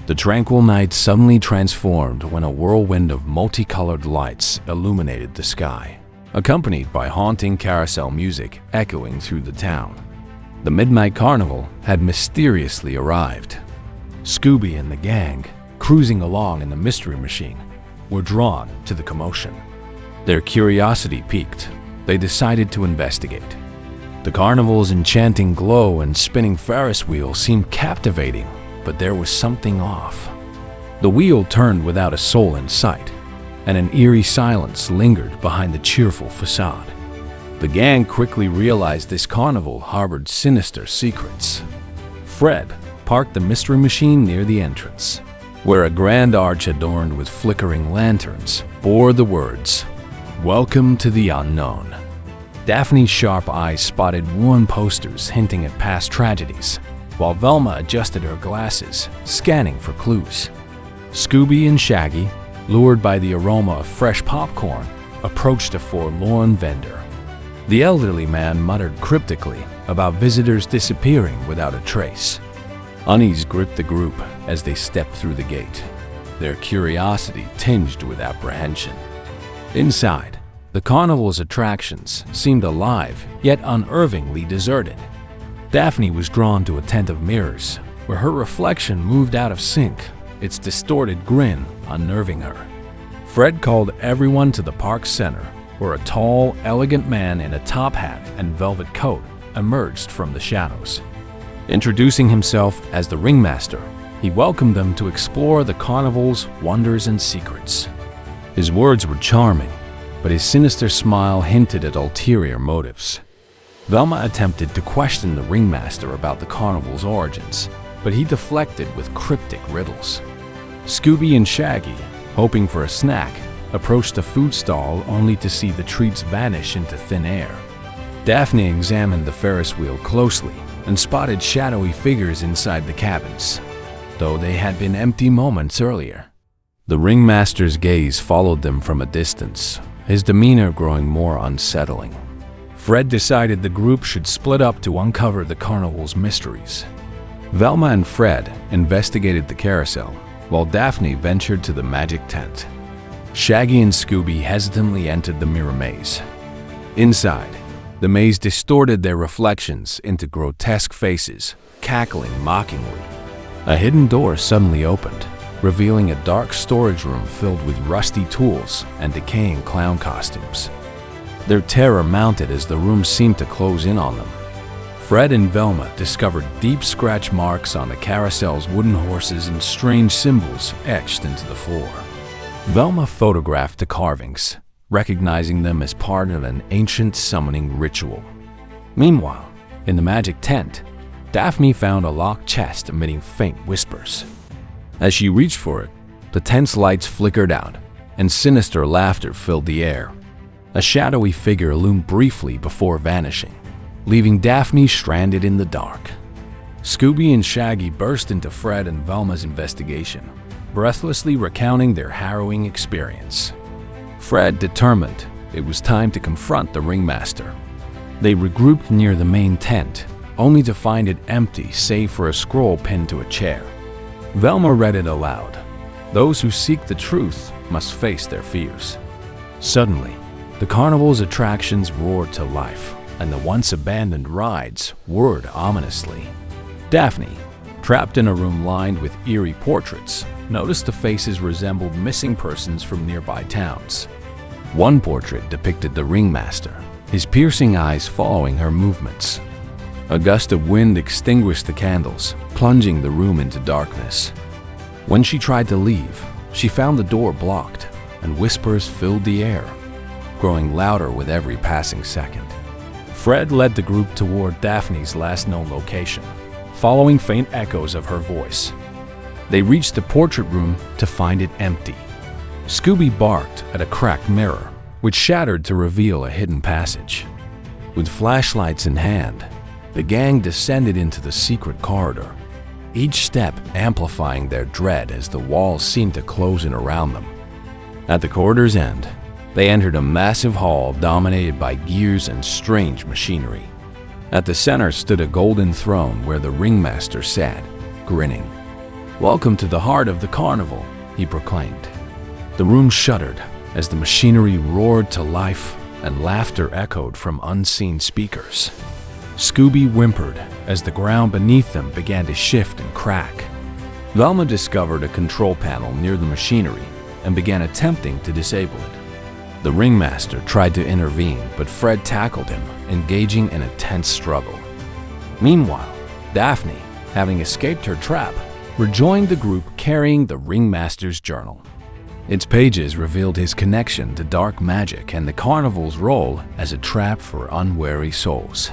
The tranquil night suddenly transformed when a whirlwind of multicolored lights illuminated the sky, accompanied by haunting carousel music echoing through the town. The midnight carnival had mysteriously arrived. Scooby and the gang, cruising along in the mystery machine, were drawn to the commotion. Their curiosity piqued. They decided to investigate. The carnival's enchanting glow and spinning Ferris wheel seemed captivating, but there was something off. The wheel turned without a soul in sight, and an eerie silence lingered behind the cheerful facade. The gang quickly realized this carnival harbored sinister secrets. Fred parked the mystery machine near the entrance, where a grand arch adorned with flickering lanterns bore the words, "Welcome to the Unknown." Daphne's sharp eyes spotted worn posters hinting at past tragedies, while Velma adjusted her glasses, scanning for clues. Scooby and Shaggy, lured by the aroma of fresh popcorn, approached a forlorn vendor. The elderly man muttered cryptically about visitors disappearing without a trace. Unease gripped the group as they stepped through the gate, their curiosity tinged with apprehension. Inside, the carnival's attractions seemed alive yet unnervingly deserted. Daphne was drawn to a tent of mirrors, where her reflection moved out of sync, its distorted grin unnerving her. Fred called everyone to the park center, where a tall, elegant man in a top hat and velvet coat emerged from the shadows. Introducing himself as the ringmaster, he welcomed them to explore the carnival's wonders and secrets. His words were charming, but his sinister smile hinted at ulterior motives. Velma attempted to question the ringmaster about the carnival's origins, but he deflected with cryptic riddles. Scooby and Shaggy, hoping for a snack, approached a food stall only to see the treats vanish into thin air. Daphne examined the Ferris wheel closely and spotted shadowy figures inside the cabins, though they had been empty moments earlier. The ringmaster's gaze followed them from a distance, his demeanor growing more unsettling. Fred decided the group should split up to uncover the carnival's mysteries. Velma and Fred investigated the carousel, while Daphne ventured to the magic tent. Shaggy and Scooby hesitantly entered the mirror maze. Inside, the maze distorted their reflections into grotesque faces, cackling mockingly. A hidden door suddenly opened, revealing a dark storage room filled with rusty tools and decaying clown costumes. Their terror mounted as the room seemed to close in on them. Fred and Velma discovered deep scratch marks on the carousel's wooden horses and strange symbols etched into the floor. Velma photographed the carvings, recognizing them as part of an ancient summoning ritual. Meanwhile, in the magic tent, Daphne found a locked chest emitting faint whispers. As she reached for it, the tent's lights flickered out, and sinister laughter filled the air. A shadowy figure loomed briefly before vanishing, leaving Daphne stranded in the dark. Scooby and Shaggy burst into Fred and Velma's investigation, breathlessly recounting their harrowing experience. Fred determined it was time to confront the ringmaster. They regrouped near the main tent, only to find it empty save for a scroll pinned to a chair. Velma read it aloud. "Those who seek the truth must face their fears." Suddenly, the carnival's attractions roared to life, and the once abandoned rides whirred ominously. Daphne, trapped in a room lined with eerie portraits, noticed the faces resembled missing persons from nearby towns. One portrait depicted the ringmaster, his piercing eyes following her movements. A gust of wind extinguished the candles, plunging the room into darkness. When she tried to leave, she found the door blocked, and whispers filled the air, growing louder with every passing second. Fred led the group toward Daphne's last known location, following faint echoes of her voice. They reached the portrait room to find it empty. Scooby barked at a cracked mirror, which shattered to reveal a hidden passage. With flashlights in hand, the gang descended into the secret corridor, each step amplifying their dread as the walls seemed to close in around them. At the corridor's end, they entered a massive hall dominated by gears and strange machinery. At the center stood a golden throne where the ringmaster sat, grinning. "Welcome to the heart of the carnival," he proclaimed. The room shuddered as the machinery roared to life and laughter echoed from unseen speakers. Scooby whimpered as the ground beneath them began to shift and crack. Velma discovered a control panel near the machinery and began attempting to disable it. The ringmaster tried to intervene, but Fred tackled him, engaging in a tense struggle. Meanwhile, Daphne, having escaped her trap, rejoined the group carrying the ringmaster's journal. Its pages revealed his connection to dark magic and the carnival's role as a trap for unwary souls.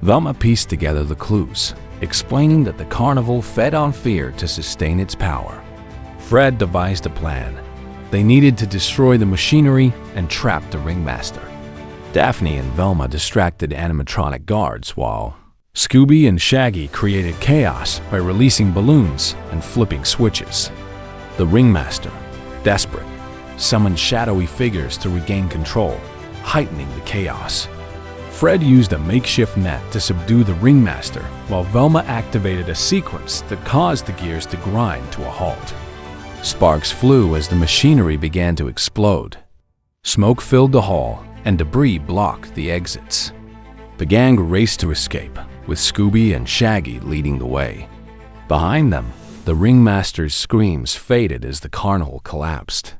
Velma pieced together the clues, explaining that the carnival fed on fear to sustain its power. Fred devised a plan. They needed to destroy the machinery and trap the ringmaster. Daphne and Velma distracted animatronic guards while Scooby and Shaggy created chaos by releasing balloons and flipping switches. The ringmaster, desperate, summoned shadowy figures to regain control, heightening the chaos. Fred used a makeshift net to subdue the ringmaster, while Velma activated a sequence that caused the gears to grind to a halt. Sparks flew as the machinery began to explode. Smoke filled the hall, and debris blocked the exits. The gang raced to escape, with Scooby and Shaggy leading the way. Behind them, the ringmaster's screams faded as the carnival collapsed.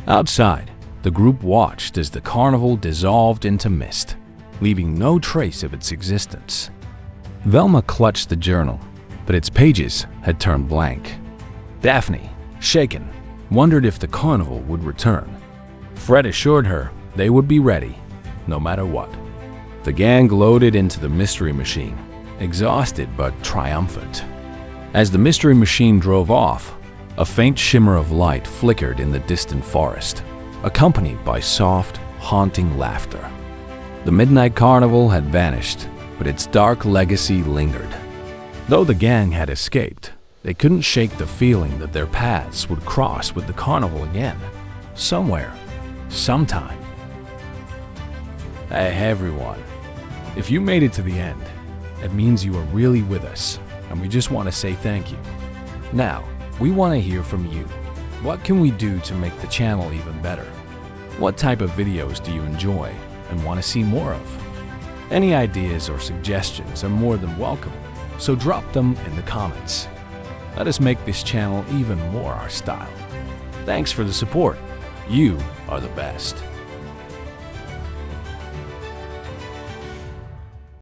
Outside, the group watched as the carnival dissolved into mist, leaving no trace of its existence. Velma clutched the journal, but its pages had turned blank. Daphne, shaken, wondered if the carnival would return. Fred assured her they would be ready, no matter what. The gang loaded into the mystery machine, exhausted but triumphant. As the mystery machine drove off, a faint shimmer of light flickered in the distant forest, accompanied by soft, haunting laughter. The midnight carnival had vanished, but its dark legacy lingered. Though the gang had escaped, they couldn't shake the feeling that their paths would cross with the carnival again, somewhere, sometime. Hey everyone, if you made it to the end, it means you are really with us, and we just want to say thank you. Now, we want to hear from you. What can we do to make the channel even better? What type of videos do you enjoy and want to see more of? Any ideas or suggestions are more than welcome, so drop them in the comments. Let us make this channel even more our style. Thanks for the support. You are the best.